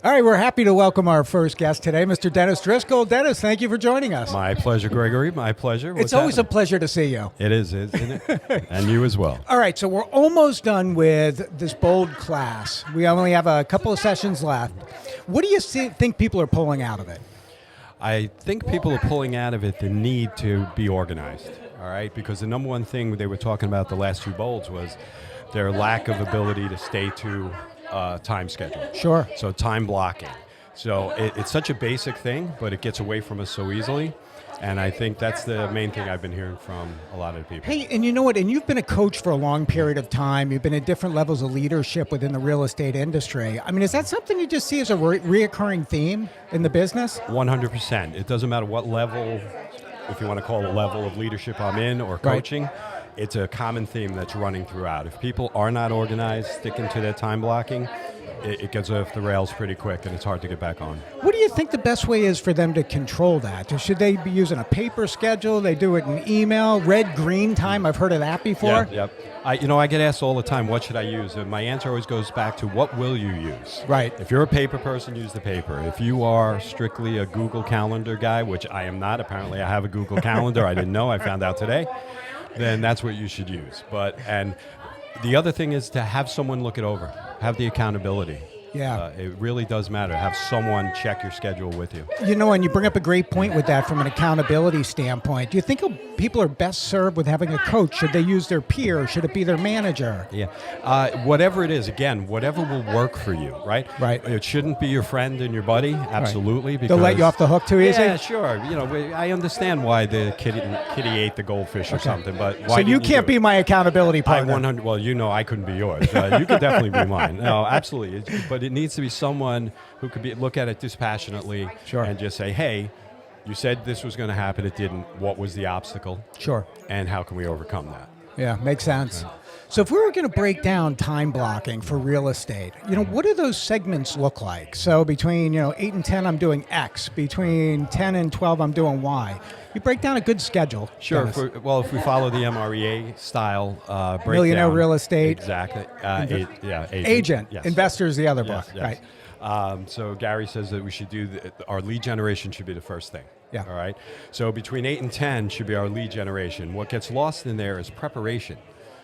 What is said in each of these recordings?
All right, we're happy to welcome our first guest today, Mr. Dennis Driscoll. Dennis, thank you for joining us. My pleasure, Gregory. My pleasure. It's always a pleasure to see you. It is, isn't it? And you as well. All right, so we're almost done with this bold class. We only have a couple of sessions left. What do you think people are pulling out of it? I think people are pulling out of it the need to be organized, all right? Because the number one thing they were talking about the last two bowls was their lack of ability to stay to time schedule. Sure. So time blocking. So it's such a basic thing, but it gets away from us so easily. And I think that's the main thing I've been hearing from a lot of people. Hey, and you know what? And you've been a coach for a long period of time. You've been at different levels of leadership within the real estate industry. I mean, is that something you just see as a reoccurring theme in the business? 100%. It doesn't matter what level, if you want to call it a level of leadership I'm in or coaching, right. It's a common theme that's running throughout. If people are not organized, sticking to their time blocking, it gets off the rails pretty quick and it's hard to get back on. What do you think the best way is for them to control that? Should they be using a paper schedule? They do it in email, red, green time? I've heard of that before. Yep. I get asked all the time, what should I use? And my answer always goes back to what will you use? Right. If you're a paper person, use the paper. If you are strictly a Google Calendar guy, which I am not, apparently I have a Google Calendar, I didn't know, I found out today, then that's what you should use. And the other thing is to have someone look it over, have the accountability. Yeah. It really does matter. Have someone check your schedule with you. You know, and you bring up a great point with that from an accountability standpoint. Do you think people are best served with having a coach? Should they use their peer? Should it be their manager? Yeah. Whatever it is, again, whatever will work for you, right? Right. It shouldn't be your friend and your buddy, absolutely. Right. They'll let you off the hook too easy? Yeah, sure. I understand why the kitty ate the goldfish or something, but why so you can't be my accountability partner? Well, I couldn't be yours. You could definitely be mine. No, absolutely. But it needs to be someone who could look at it dispassionately and just say, hey, you said this was going to happen, it didn't. What was the obstacle? Sure. And how can we overcome that? Yeah, makes sense. So if we were going to break down time blocking for real estate, what do those segments look like? So between, 8 and 10, I'm doing X. Between 10 and 12, I'm doing Y. You break down a good schedule. Sure. If we follow the MREA style breakdown. Millionaire Real Estate. Exactly. Agent. Yes. Investor's the other book. Yes. Right. So Gary says that we should do, our lead generation should be the first thing. Yeah. All right. So between 8 and 10 should be our lead generation. What gets lost in there is preparation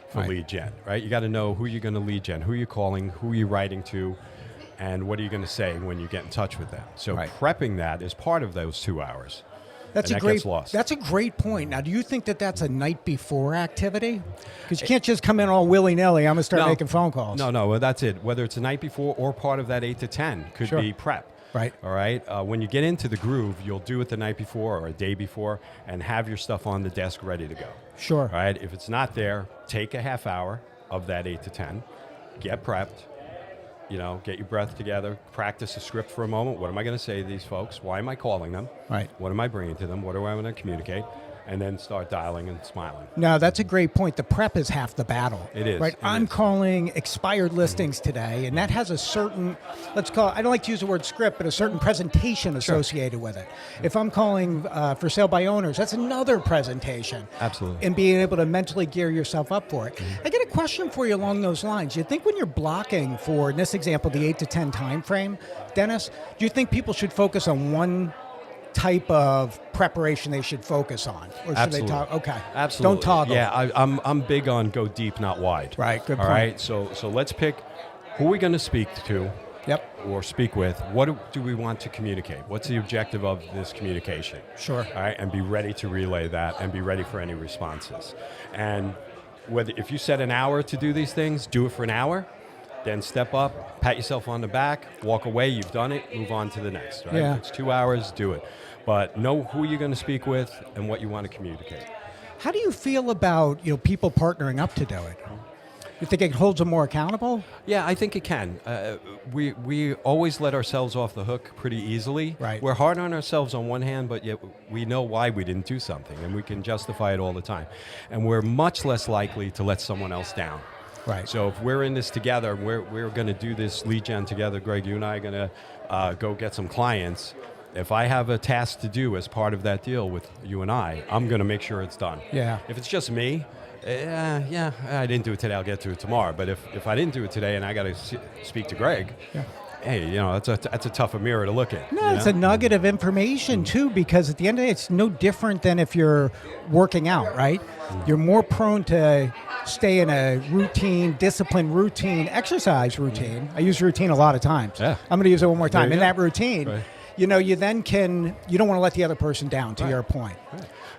for lead gen, right? You got to know who you're going to lead gen, who you're calling, who you're writing to, and what are you going to say when you get in touch with them. So prepping that is part of those 2 hours. That's a great point. Now, do you think that that's a night before activity? Because you can't just come in all willy-nilly, I'm going to start making phone calls. No, well, that's it. Whether it's a night before or part of that 8 to 10 could be prep. Right. All right. When you get into the groove, you'll do it the night before or a day before and have your stuff on the desk ready to go. Sure. All right. If it's not there, take a half hour of that 8 to 10, get prepped, get your breath together, practice a script for a moment. What am I going to say to these folks? Why am I calling them? Right. What am I bringing to them? What do I want to communicate? And then start dialing and smiling. No, that's a great point. The prep is half the battle. It is. Right. I'm calling expired listings today, and that has a certain, let's call it, I don't like to use the word script, but a certain presentation associated with it. If I'm calling for sale by owners, that's another presentation. Absolutely. And being able to mentally gear yourself up for it. I get a question for you along those lines. You think when you're blocking for, in this example, the 8 to 10 time frame, Dennis, do you think people should focus on one type of preparation they should focus on, or should Absolutely. they talk? Okay, absolutely. Don't toggle. Yeah, I'm big on go deep, not wide. Right. Good point. All right. So let's pick who we're going to speak to. Yep. Or speak with. What do we want to communicate? What's the objective of this communication? Sure. All right, and be ready to relay that, and be ready for any responses. And if you set an hour to do these things, do it for an hour. Then step up, pat yourself on the back, walk away, you've done it, move on to the next, right? Yeah. If it's 2 hours, do it. But know who you're going to speak with and what you want to communicate. How do you feel about people partnering up to do it? You think it holds them more accountable? Yeah, I think it can. We always let ourselves off the hook pretty easily. Right. We're hard on ourselves on one hand, but yet we know why we didn't do something, and we can justify it all the time. And we're much less likely to let someone else down. Right. So if we're in this together, we're going to do this lead gen together. Greg, you and I are going to go get some clients. If I have a task to do as part of that deal with you and I'm going to make sure it's done. Yeah. If it's just me, I didn't do it today, I'll get to it tomorrow. But if I didn't do it today and I got to speak to Greg, hey, that's a tougher mirror to look at. No, it's a nugget of information too, because at the end of the day, it's no different than if you're working out, right? You're more prone to stay in a disciplined routine, exercise routine. I use routine a lot of times. Yeah. I'm going to use it one more time. There In you that go. routine, Right. you don't want to let the other person down, to your point.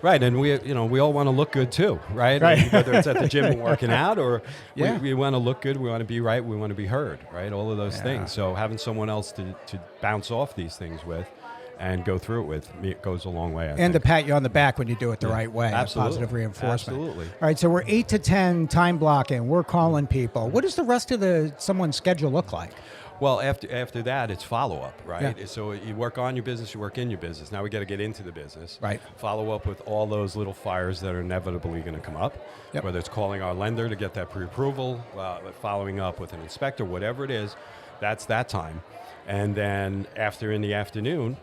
Right, and we all want to look good too, right? Right. And whether it's at the gym and working out, or Yeah. we want to look good, we want to be right, we want to be heard, right? All of those things. So having someone else to bounce off these things with and go through it with, it goes a long way. I And to think. pat you on the back when you do it the right way. Absolutely. Positive reinforcement. Absolutely. All right, so we're 8 to 10 time blocking. We're calling people. What does the rest of someone's schedule look like? Well, after that, it's follow-up, right? Yeah. So you work on your business, you work in your business. Now we got to get into the business. Right. Follow up with all those little fires that are inevitably going to come up, Yep. whether it's calling our lender to get that pre-approval, following up with an inspector, whatever it is, that's that time. And then in the afternoon,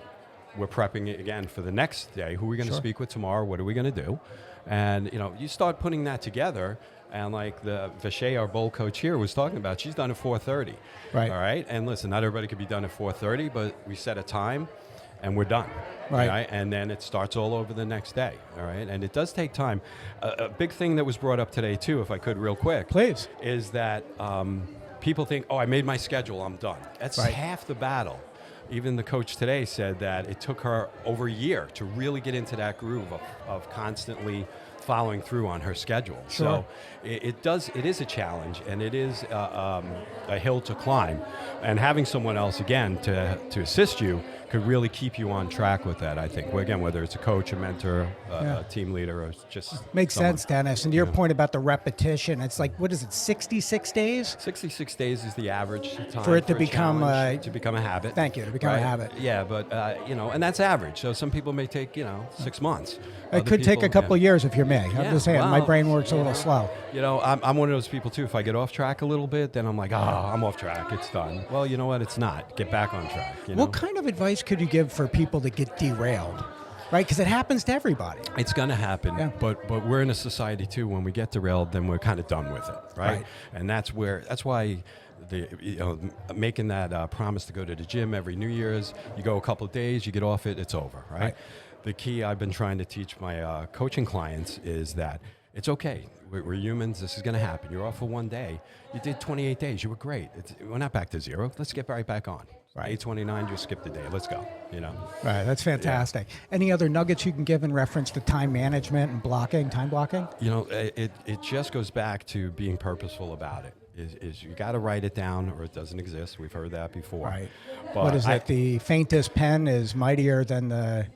we're prepping it again for the next day. Who are we going to speak with tomorrow? What are we going to do? And, you start putting that together. And like the Vache, our bowl coach here, was talking about, she's done at 4:30. Right. All right. And listen, not everybody could be done at 4:30, but we set a time, and we're done. Right. all And then it starts all over the next day. All right. And it does take time. A big thing that was brought up today too, if I could, real quick, Please. is that people think, oh, I made my schedule, I'm done. That's Right. half the battle. Even the coach today said that it took her over a year to really get into that groove of constantly following through on her schedule. Sure. So it is a challenge, and it is a hill to climb. And having someone else, again, to assist you could really keep you on track with that, I think. Well, again, whether it's a coach, a mentor, Yeah. a team leader, or just Makes someone. sense, Dennis. And to your point about the repetition, it's like, what is it, 66 days? 66 days is the average time For it to a become challenge, a- to become a habit. Thank you, to become a habit. Yeah, but and that's average. So some people may take 6 months. It Other could take a people- couple yeah. years if you're me. I'm Yeah, just saying, my well, brain works a little slow. I'm one of those people too. If I get off track a little bit, then I'm like, I'm off track. It's done. Well, you know what? It's not. Get back on track. What kind of advice could you give for people that get derailed? Right? Because it happens to everybody. It's going to happen, Yeah. but we're in a society too. When we get derailed, then we're kind of done with it, right? Right. And that's why making that promise to go to the gym every New Year's, you go a couple of days, you get off it, it's over, right? Right. The key I've been trying to teach my coaching clients is that it's okay. We're humans. This is going to happen. You're off for one day. You did 28 days. You were great. We're not back to zero. Let's get right back on. Right. Day 29, just skip the day. Let's go. Right, that's fantastic. Any other nuggets you can give in reference to time management and time blocking? It just goes back to being purposeful about it. Is you got to write it down or it doesn't exist. We've heard that before. Right. But What is it? The faintest pen is mightier than the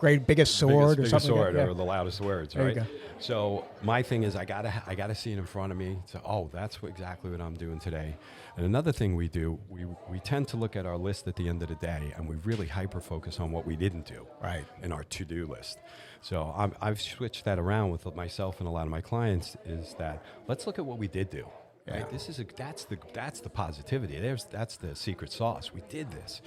biggest sword, biggest or something. sword, like that. or the loudest words, There you right? go. So my thing is, I gotta see it in front of me. So, that's exactly what I'm doing today. And another thing we do, we tend to look at our list at the end of the day, and we really hyper focus on what we didn't do, Right. in our to-do list. So I've switched that around with myself and a lot of my clients. Is that let's look at what we did do. Right? Yeah. That's the positivity. That's the secret sauce. We did this.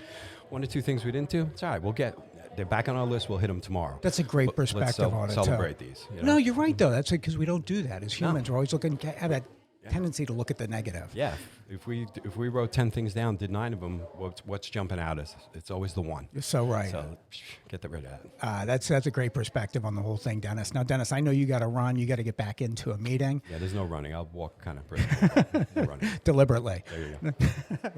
One or two things we didn't do. It's all right. They're back on our list. We'll hit them tomorrow. That's a great Let's perspective on it, too. Celebrate these. No, you're right, though. That's because we don't do that as humans. We're always have that tendency to look at the negative. Yeah. If we wrote 10 things down, did 9 of them, what's jumping out? It's always the one. You're so right. So get rid of that. That's a great perspective on the whole thing, Dennis. Now, Dennis, I know you got to run. You got to get back into a meeting Yeah, there's no running. I'll walk kind of briskly. No running. deliberately. There you go.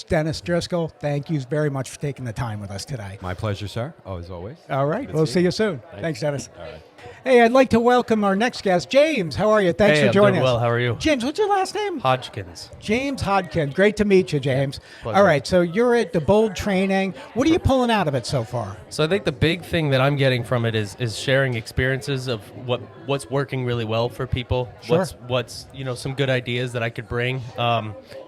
Dennis Driscoll, thank you very much for taking the time with us today. My pleasure, sir. As always. All right. Good We'll seeing see you. you soon. Thanks. Thanks, Dennis. All right. Hey, I'd like to welcome our next guest, James. How are you? Thanks Hey, for I'm joining doing us. well. How are you? James, what's your last name? Hodgkins. James Hodkin. Great to meet you, James. Pleasure. All right, so you're at the Bold Training. What are you pulling out of it so far? So I think the big thing that I'm getting from it is sharing experiences of what's working really well for people. Sure. What's some good ideas that I could bring.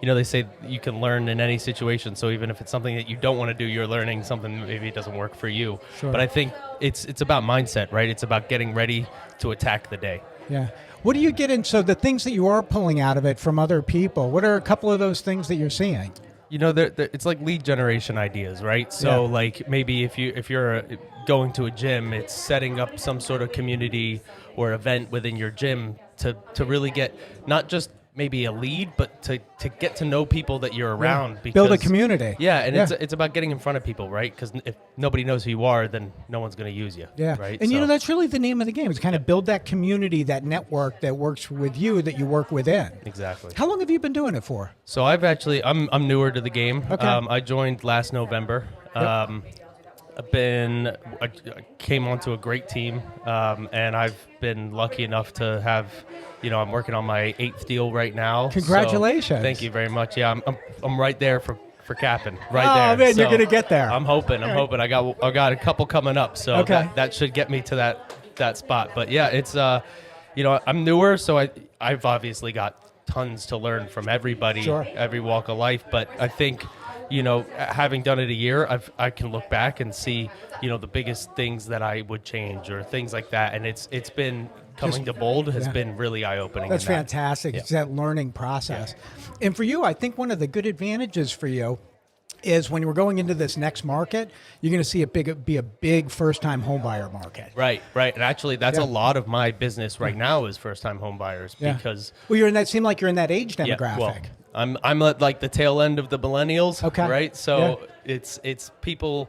They say you can learn in any situation. So even if it's something that you don't want to do, you're learning something maybe it doesn't work for you. Sure. But I think it's about mindset, right? It's about getting ready to attack the day. Yeah. What do you get in? So the things that you are pulling out of it from other people, what are a couple of those things that you're seeing? It's like lead generation ideas, right? So Yeah. like maybe if you're going to a gym, it's setting up some sort of community or event within your gym to really get not just maybe a lead, but to get to know people that you're around. Because, Build a community. Yeah, and it's about getting in front of people, right? Because if nobody knows who you are, then no one's going to use you. Yeah, right. and So, that's really the name of the game. Is kind of build that community, that network that works with you, that you work within. exactly. How long have you been doing it for? So I'm newer to the game. Okay. I joined last November. I came onto a great team, and I've been lucky enough to have, I'm working on my 8th deal right now. so Congratulations. thank you very much. Yeah, I'm right there for capping right Oh, there. man, you're So gonna get there. I'm hoping. I got a couple coming up, so Okay. that should get me to that spot. But yeah, it's I'm newer, so I've obviously got tons to learn from everybody, Sure. every walk of life. But I think, having done it a year, I can look back and see, the biggest things that I would change or things like that. And it's been coming to Bold has been really eye opening. That's fantastic. Yeah. It's that learning process. And for you, I think one of the good advantages for you is when we're going into this next market, you're going to see be a big first-time home buyer market. Right. And actually, that's Yeah. a lot of my business right now is first-time home buyers because Well, seem like you're in that age demographic. well, I'm at like the tail end of the millennials. Okay. Right. So it's people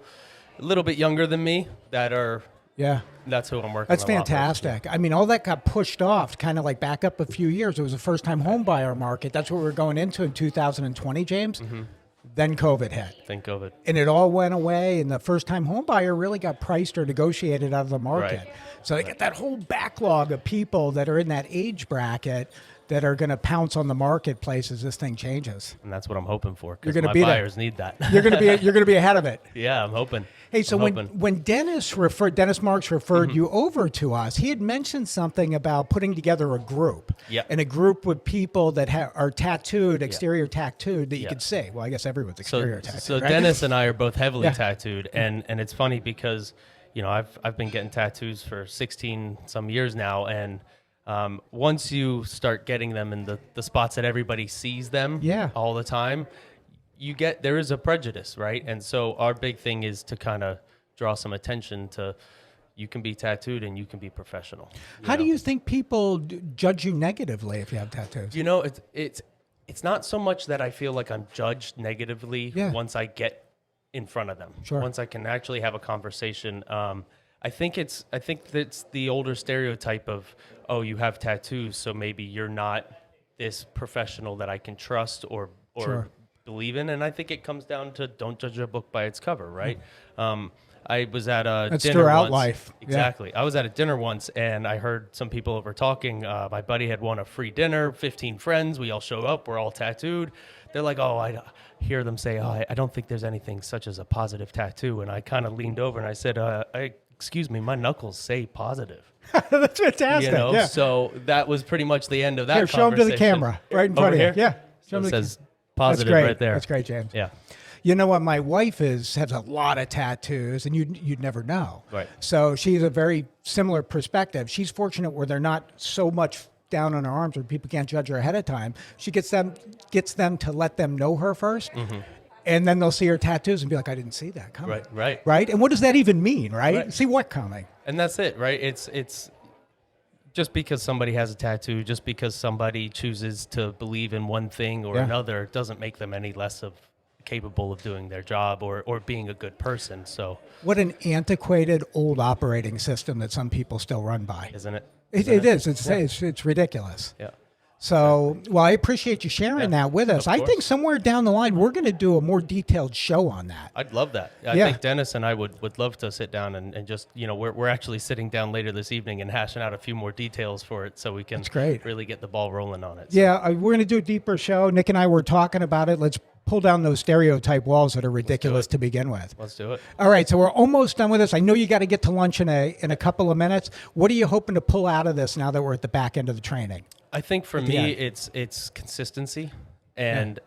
a little bit younger than me that are. Yeah. That's who I'm working. That's a lot with. fantastic. I mean, all that got pushed off, kind of like back up a few years. It was a first-time home buyer market. That's what we were going into in 2020, James. Mm-hmm. Then COVID hit. Think of it. And it all went away, and the first-time home buyer really got priced or negotiated out of the market. Right. So they get that whole backlog of people that are in that age bracket that are going to pounce on the marketplace as this thing changes. And that's what I'm hoping for because gonna my be there. buyers need that. You're going to be ahead of it. Yeah, I'm hoping. Hey, so I'm when hoping. Dennis Marks referred you over to us, he had mentioned something about putting together a group. Yep. And a group with people that are tattooed, exterior tattooed, that you Yeah. could see. Well, I guess everyone's exterior tattooed, So right? Dennis and I are both heavily Yeah. tattooed, and it's funny because I've been getting tattoos for 16 some years now, and once you start getting them in the spots that everybody sees them Yeah. all the time, there is a prejudice, right? And so our big thing is to kind of draw some attention to you can be tattooed and you can be professional. How do you think people judge you negatively if you have tattoos? It's not so much that I feel like I'm judged negatively Yeah. once I get in front of them. Sure. Once I can actually have a conversation. I think it's the older stereotype of, oh, you have tattoos, so maybe you're not this professional that I can trust or Sure. believe in. And I think it comes down to don't judge a book by its cover, right? I was at a That's dinner throughout once. life. Yeah. Exactly. I was at a dinner once, and I heard some people over talking. My buddy had won a free dinner, 15 friends. We all showed up. We're all tattooed. They're like, oh, I hear them say, oh, I don't think there's anything such as a positive tattoo. And I kind of leaned over and I said, excuse me, my knuckles say positive. That's fantastic. Yeah. So that was pretty much the end of that Here, show them to the conversation. camera, right in front Over of you. here? Yeah. So it them to the- says positive That's great. right there. That's great, James. Yeah. You know what? My wife has a lot of tattoos, and you'd never know. Right. So she's a very similar perspective. She's fortunate where they're not so much down on her arms where people can't judge her ahead of time. She gets them to let them know her 1st. Mm-hmm. And then they'll see her tattoos and be like, I didn't see that coming. Right. Right? And what does that even mean, right? Right. See what coming? And that's it, right? It's just because somebody has a tattoo, just because somebody chooses to believe in one thing or Yeah. another, doesn't make them any less capable of doing their job or being a good person. So, What an antiquated old operating system that some people still run by. isn't it? It is. It's ridiculous. Yeah. So, well, I appreciate you sharing that with us. of I course. think somewhere down the line, we're going to do a more detailed show on that. I'd love that. I Yeah. think Dennis and I would love to sit down and just, we're actually sitting down later this evening and hashing out a few more details for it so we can That's great. really get the ball rolling on it. Yeah, we're going to do a deeper show. Nick and I were talking about it. Let's pull down those stereotype walls that are ridiculous to begin with. Let's do it. All right, so we're almost done with this. I know you got to get to lunch in a couple of minutes. What are you hoping to pull out of this now that we're at the back end of the training? I think for the me, end. it's consistency and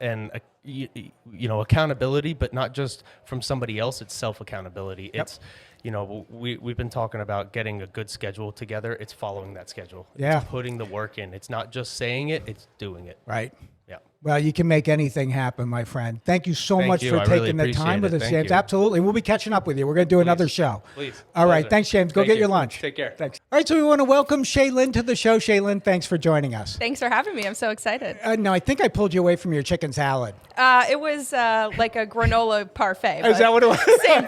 accountability, but not just from somebody else. It's self accountability. It's we've been talking about getting a good schedule together. It's following that schedule. Yeah. It's putting the work in. It's not just saying it. It's doing it. Right. Yeah. Well, you can make anything happen, my friend. Thank you so Thank much you. for I really taking the time appreciate with it. us, Thank James. you. Absolutely. We'll be catching up with you. We're going to do another show. Please. All right. Pleasure. Thanks, James. Go Thank get you. your lunch. Take care. Thanks. All right. So we want to welcome Shaylin to the show. Shaylin, thanks for joining us. Thanks for having me. I'm so excited. No, I think I pulled you away from your chicken salad. It was like a granola parfait. Is that what it was? Same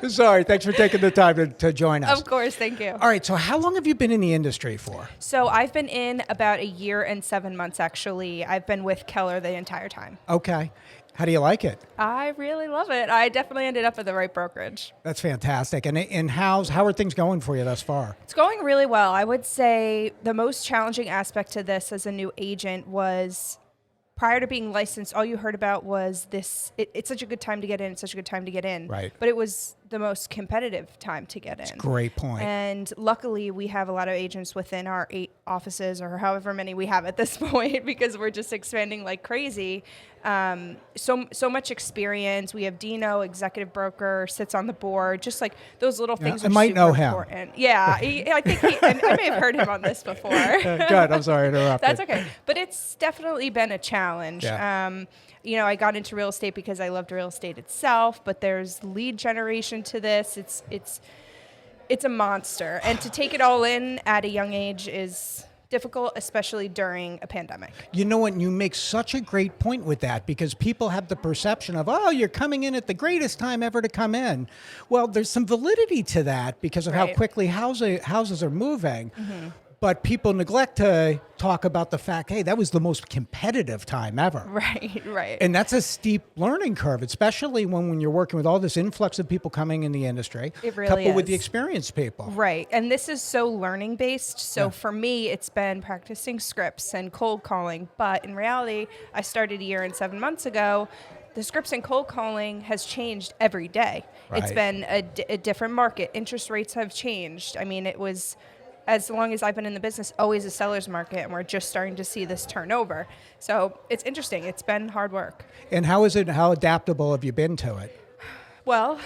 thing. Sorry. Thanks for taking the time to join us. Of course. Thank you. All right. So how long have you been in the industry for? So I've been in about a year and 7 months, actually. I've been with Keller the entire time. Okay. How do you like it? I really love it. I definitely ended up at the right brokerage. That's fantastic. And how are things going for you thus far? It's going really well. I would say the most challenging aspect to this as a new agent was prior to being licensed, all you heard about was this, it's such a good time to get in, it's such a good time to get in. Right. But it was the most competitive time to get in. Great point. And luckily, we have a lot of agents within our 8 offices or however many we have at this point because we're just expanding like crazy. So much experience. We have Dino, executive broker, sits on the board. Just like those little things I are might super know him. important. Yeah, I think I may have heard him on this before. Good. I'm sorry to interrupt. That's okay. But it's definitely been a challenge. Yeah. I got into real estate because I loved real estate itself, but there's lead generation to this. It's a monster. And to take it all in at a young age is difficult, especially during a pandemic. You know what? You make such a great point with that because people have the perception of, oh, you're coming in at the greatest time ever to come in. Well, there's some validity to that because of how Right. quickly houses are moving. But people neglect to talk about the fact, hey, that was the most competitive time ever. Right. And that's a steep learning curve, especially when you're working with all this influx of people coming in the industry, It really coupled with the is. experienced people. Right. And this is so learning based. So Yeah. for me, it's been practicing scripts and cold calling. But in reality, I started a year and 7 months ago. The scripts and cold calling has changed every day. It's Right. been a different market. Interest rates have changed. I mean, it was, as long as I've been in the business, always a seller's market, and we're just starting to see this turnover. So it's interesting. It's been hard work. And how adaptable have you been to it? Well,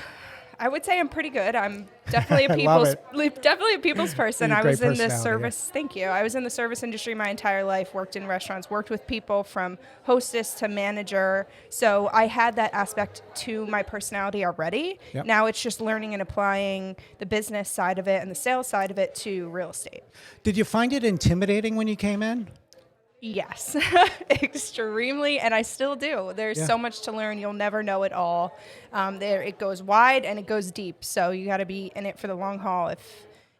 I would say I'm pretty good. I'm definitely a I love definitely a people's person. You're a I was great in the personality, service. Thank you. I was in the service industry my entire life. Worked in restaurants. Worked with people from hostess to manager. So I had that aspect to my personality already. Yep. Now it's just learning and applying the business side of it and the sales side of it to real estate. Did you find it intimidating when you came in? Yes, extremely, and I still do. There's Yeah. so much to learn. You'll never know it all. It goes wide and it goes deep. So you got to be in it for the long haul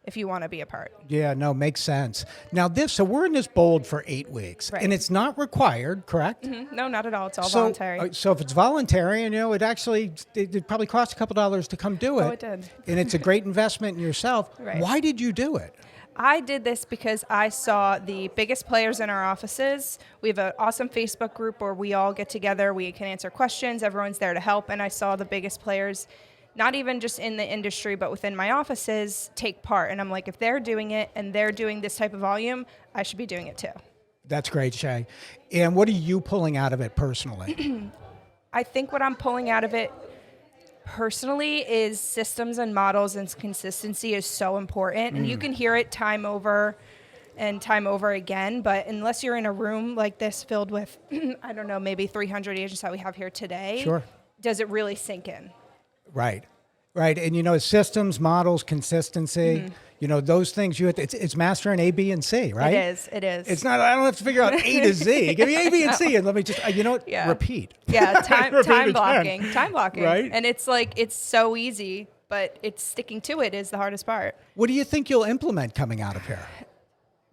if you want to be a part. Yeah, no, makes sense. Now so we're in this bold for 8 weeks, Right. and it's not required, correct? No, not at all. It's all So, voluntary. so if it's voluntary, and it probably cost a couple dollars to come do it. Oh, it did. And it's a great investment in yourself. Right. Why did you do it? I did this because I saw the biggest players in our offices. We have an awesome Facebook group where we all get together. We can answer questions. Everyone's there to help. And I saw the biggest players, not even just in the industry, but within my offices, take part. And I'm like, if they're doing it and they're doing this type of volume, I should be doing it too. That's great, Shay. And what are you pulling out of it personally? I think what I'm pulling out of it personally is systems and models, and consistency is so important. And you can hear it time over and time over again, but unless you're in a room like this filled with, I don't know, maybe 300 agents that we have here today, Sure. does it really sink in? Right. And systems, models, consistency, those things it's mastering A, B, and C, right? It is. It's not, I don't have to figure out A to Z. Give me A, B, and C, and let me just, Yeah. repeat. Yeah, time Repeat blocking. again. Time blocking. Right. And it's like, it's so easy, but it's sticking to it is the hardest part. What do you think you'll implement coming out of here?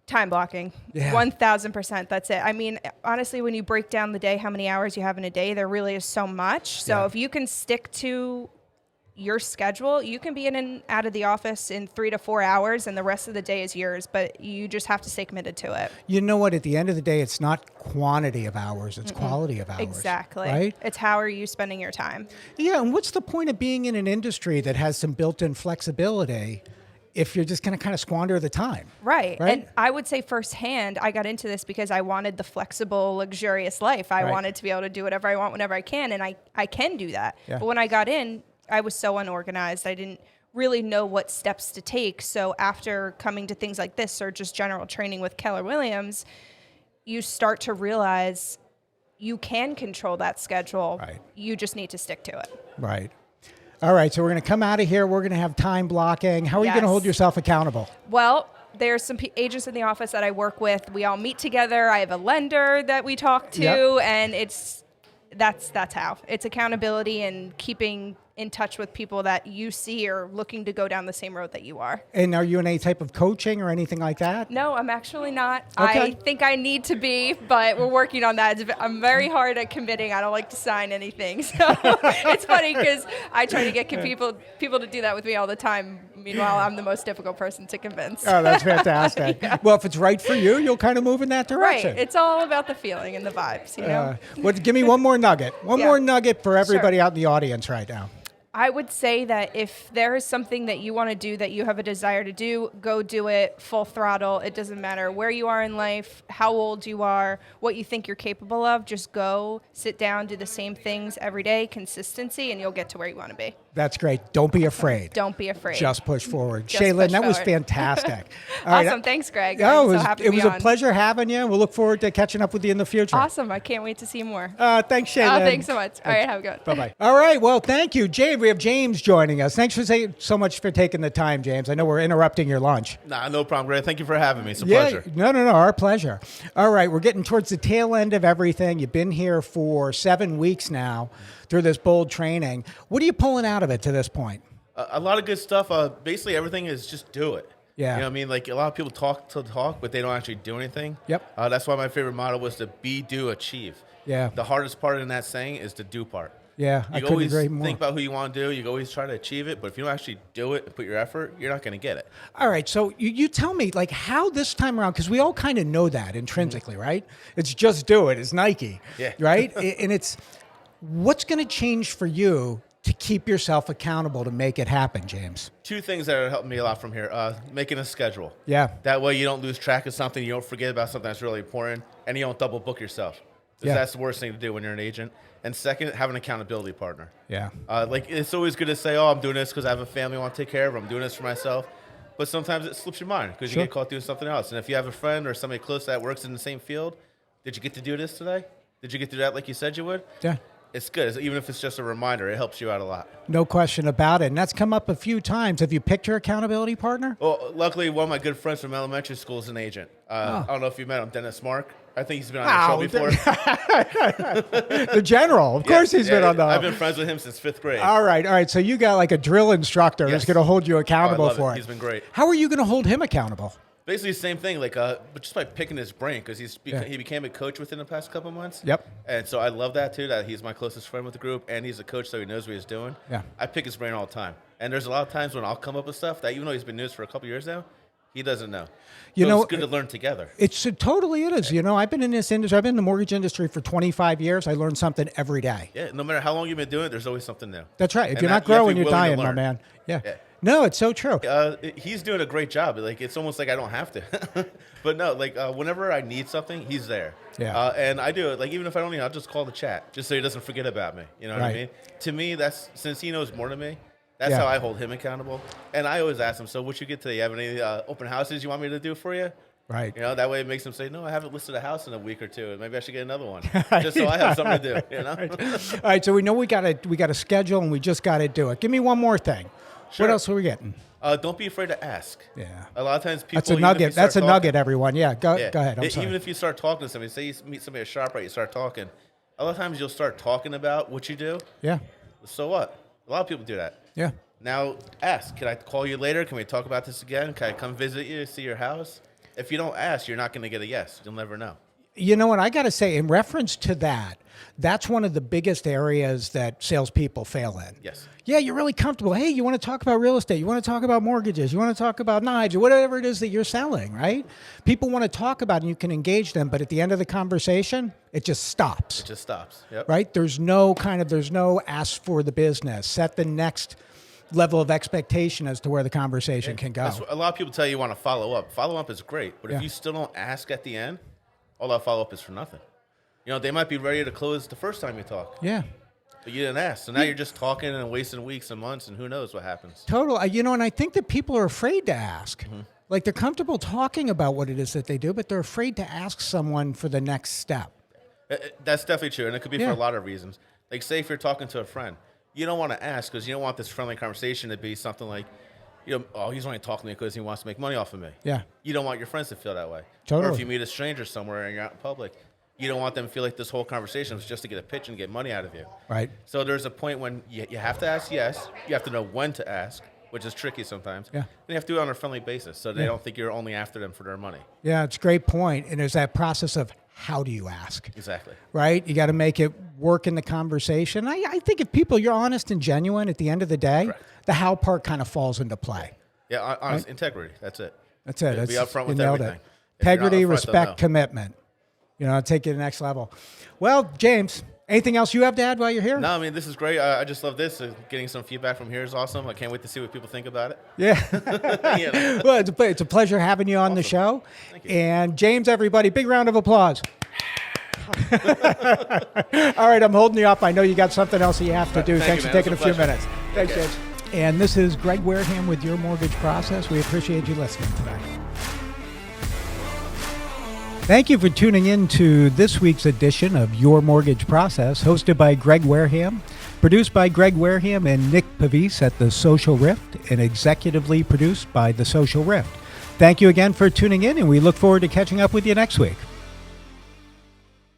Time blocking. Yeah. 1,000%. That's it. I mean, honestly, when you break down the day, how many hours you have in a day, there really is so much. So Yeah. if you can stick to your schedule, you can be in and out of the office in 3 to 4 hours and the rest of the day is yours, but you just have to stay committed to it. You know what? At the end of the day, it's not quantity of hours, it's quality of hours. Exactly. Right? It's how are you spending your time? Yeah, and what's the point of being in an industry that has some built-in flexibility if you're just going to kind of squander the time? Right. Right? And I would say firsthand, I got into this because I wanted the flexible, luxurious life. I Right. wanted to be able to do whatever I want whenever I can, and I can do that. Yeah. But when I got in, I was so unorganized. I didn't really know what steps to take. So after coming to things like this or just general training with Keller Williams, you start to realize you can control that schedule. Right. You just need to stick to it. Right. All right. So we're going to come out of here. We're going to have time blocking. How are you going to Yes. hold yourself accountable? Well, there's some agents in the office that I work with. We all meet together. I have a lender that we talk to, Yep. and that's how. It's accountability and keeping in touch with people that you see are looking to go down the same road that you are. And are you in any type of coaching or anything like that? No, I'm actually not. Okay. I think I need to be, but we're working on that. I'm very hard at committing. I don't like to sign anything. So it's funny because I try to get people to do that with me all the time. Meanwhile, I'm the most difficult person to convince. Oh, that's fantastic. Well, if it's right for you, you'll kind of move in that Right. direction. It's all about the feeling and the vibes, you know? Give me one more nugget. One Yeah. more nugget for everybody Sure. out in the audience right now. I would say that if there is something that you want to do, that you have a desire to do, go do it full throttle. It doesn't matter where you are in life, how old you are, what you think you're capable of. Just go, sit down, do the same things every day, consistency, and you'll get to where you want to be. That's great. Don't be afraid. Don't be afraid. Just push forward. Just Shaylin, push that was forward. fantastic. All right. Awesome. Thanks, Greg. Oh, I'm it so was, happy it to be was a on. pleasure having you. We'll look forward to catching up with you in the future. Awesome. I can't wait to see more. Thanks, Shaylin. Thanks so much. All right, have a good one. Bye-bye. All right. Well, thank you, James. We have James joining us. Thanks so much for taking the time, James. I know we're interrupting your lunch. Nah, no problem, Greg. Thank you for having me. It's a pleasure. No, our pleasure. All right, we're getting towards the tail end of everything. You've been here for 7 weeks now through this bold training. What are you pulling out of it to this point? A lot of good stuff. Basically, everything is just do it. Yeah. You know what I mean? Like, a lot of people talk, but they don't actually do anything. Yep. That's why my favorite motto was to be, do, achieve. Yeah. The hardest part in that saying is the do part. Yeah, I You couldn't always agree more. think about who you want to do. You always try to achieve it, but if you don't actually do it and put your effort, you're not going to get it. All right, so you tell me, like, how this time around, because we all kind of know that intrinsically, right? It's just do it. It's Nike, Yeah. right? And it's, what's going to change for you to keep yourself accountable to make it happen, James? Two things that are helping me a lot from here. Making a schedule. Yeah. That way you don't lose track of something, you don't forget about something that's really important, and you don't double book yourself. 'Cause Yeah. that's the worst thing to do when you're an agent. And second, have an accountability partner. Yeah. Like, it's always good to say, oh, I'm doing this because I have a family I want to take care of. I'm doing this for myself. But sometimes it slips your mind because Sure. you get caught doing something else. And if you have a friend or somebody close that works in the same field, did you get to do this today? Did you get to do that like you said you would? Yeah. It's good. Even if it's just a reminder, it helps you out a lot. No question about it. And that's come up a few times. Have you picked your accountability partner? Well, luckily, one of my good friends from elementary school is an agent. I don't know if you met him, Dennis Mark. I think he's been on Wow, your show before. The general. Of course he's been on the... I've been friends with him since 5th grade. All right. So you got like a drill instructor who's Yes. going to hold you accountable love it. for it. He's been great. How are you going to hold him accountable? Basically, the same thing, like, but just by picking his brain, because Yeah. he became a coach within the past couple months. Yep. And so I love that too. That he's my closest friend with the group, and he's a coach, so he knows what he's doing. Yeah. I pick his brain all the time, and there's a lot of times when I'll come up with stuff that even though he's been doing this for a couple years now, he doesn't know. You So know, it's good to learn together. Totally it is. You know, I've been in this industry. I've been in the mortgage industry for 25 years. I learn something every day. Yeah. No matter how long you've been doing it, there's always something new. That's right. If And you're not that- you have to growing, be you're willing dying, to my learn. man. Yeah. Yeah. No, it's so true. He's doing a great job. Like, it's almost like I don't have to. But no, like, whenever I need something, he's there. Yeah. And I do it. Like, even if I don't need, I'll just call the chat just so he doesn't forget about me. You know what I Right. mean? To me, that's, since he knows more than me, that's Yeah. how I hold him accountable. And I always ask him, so what you get today? You have any open houses you want me to do for you? Right. You know, that way it makes him say, no, I haven't listed a house in a week or two. Maybe I should get another one. Just so I have something to do, you know? All right. So we know we got a schedule and we just got to do it. Give me one more thing. Sure. What else are we getting? Don't be afraid to ask. Yeah. A lot of times people... That's a even if you nugget. start That's a talking- nugget, everyone. Yeah. Go ahead. I'm sorry. Even if you start talking to somebody, say you meet somebody at ShopRite, you start talking. A lot of times you'll start talking about what you do. Yeah. So what? A lot of people do that. Yeah. Now ask, can I call you later? Can we talk about this again? Can I come visit you, see your house? If you don't ask, you're not going to get a yes. You'll never know. You know what? I got to say, in reference to that, that's one of the biggest areas that salespeople fail in. Yes. Yeah, you're really comfortable. Hey, you want to talk about real estate? You want to talk about mortgages? You want to talk about knives or whatever it is that you're selling, right? People want to talk about it and you can engage them, but at the end of the conversation, it just stops, It just stops. Yep. right? There's no ask for the business. Set the next level of expectation as to where the conversation can go. That's what a lot of people tell you want to follow up. Follow up is great, but Yeah. if you still don't ask at the end, all that follow up is for nothing. You know, they might be ready to close the first time you talk. Yeah. But you didn't ask. So now you're just talking and wasting weeks and months, and who knows what happens. Total. And I think that people are afraid to ask. Like they're comfortable talking about what it is that they do, but they're afraid to ask someone for the next step. That's definitely true, and it could be Yeah. for a lot of reasons. Like, say if you're talking to a friend, you don't want to ask because you don't want this friendly conversation to be something like, oh, he's only talking to me because he wants to make money off of me. Yeah. You don't want your friends to feel that way. Or Totally. if you meet a stranger somewhere and you're out in public, you don't want them to feel like this whole conversation was just to get a pitch and get money out of you. Right. So there's a point when you have to ask yes. You have to know when to ask, which is tricky sometimes. Yeah. And you have to do it on a friendly basis so they don't think you're only after them for their money. Yeah, it's a great point. And there's that process of how do you ask? Exactly. Right? You got to make it work in the conversation. I think if you're honest and genuine at the end of the day, Correct. the how part kind of falls into play. Yeah, honest, integrity. That's it. That's it. Be upfront you with nailed everything. it. If you're not Integrity, upfront, they'll respect, know. commitment. Take you to the next level. Well, James, anything else you have to add while you're here? No, I mean, this is great. I just love this. Getting some feedback from here is awesome. I can't wait to see what people think about it. Yeah. Yeah. Well, it's a pleasure having you on the show. Thank you. And James, everybody, big round of applause. All right, I'm holding you up. I know you got something else that you have to do. Thank Thanks you, for man. taking a It few was a pleasure. minutes. Thanks, care. James. And this is Greg Wareham with Your Mortgage Process. We appreciate you listening today. Thank you for tuning in to this week's edition of Your Mortgage Process, hosted by Greg Wareham, produced by Greg Wareham and Nick Pavis at The Social Rift, and executively produced by The Social Rift. Thank you again for tuning in, and we look forward to catching up with you next week.